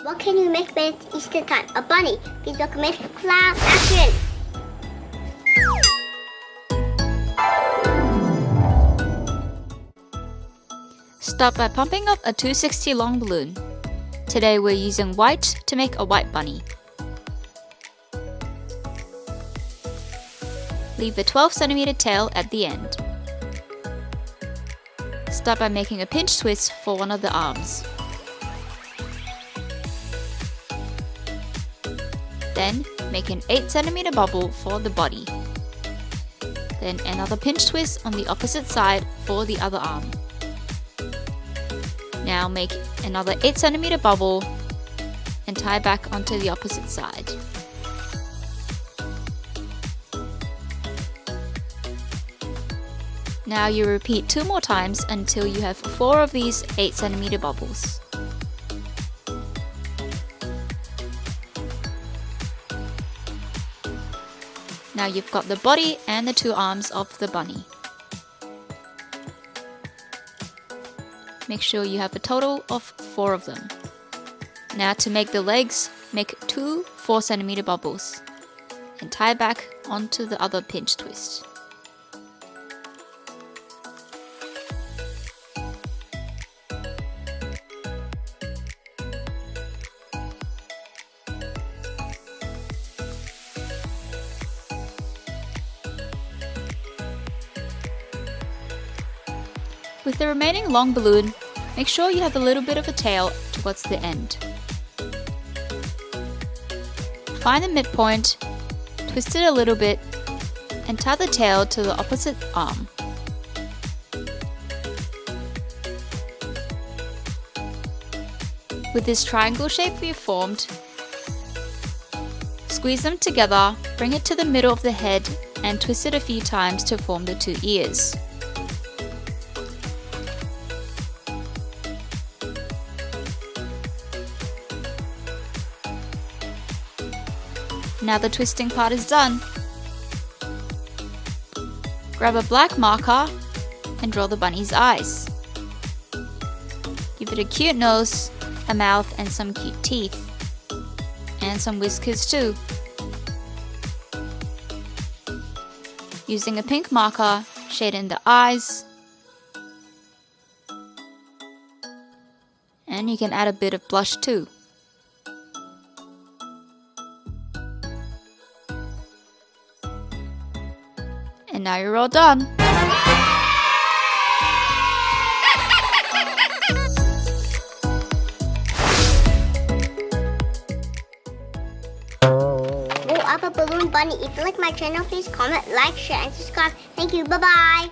What can you make when it's Easter time? A bunny. Please document cloud action. Start by pumping up a 260 long balloon. Today we're using white to make a white bunny. Leave the 12 cm tail at the end. Start by making a pinch twist for one of the arms. Then make an 8 cm bubble for the body. Then another pinch twist on the opposite side for the other arm. Now make another 8 cm bubble and tie back onto the opposite side. Now you repeat 2 more times until you have 4 of these 8 cm bubbles. Now you've got the body and the 2 arms of the bunny. Make sure you have a total of 4 of them. Now to make the legs, make 2 4 cm bubbles and tie back onto the other pinch twist. With the remaining long balloon, make sure you have a little bit of a tail towards the end. Find the midpoint, twist it a little bit, and tie the tail to the opposite arm. With this triangle shape we've formed, squeeze them together, bring it to the middle of the head, and twist it a few times to form the 2 ears. Now the twisting part is done. Grab a black marker and draw the bunny's eyes. Give it a cute nose, a mouth, and some cute teeth. And some whiskers too. Using a pink marker, shade in the eyes. And you can add a bit of blush too. And now you're all done! Oh, I'm a balloon bunny. If you like my channel, please comment, like, share, and subscribe. Thank you. Bye-bye.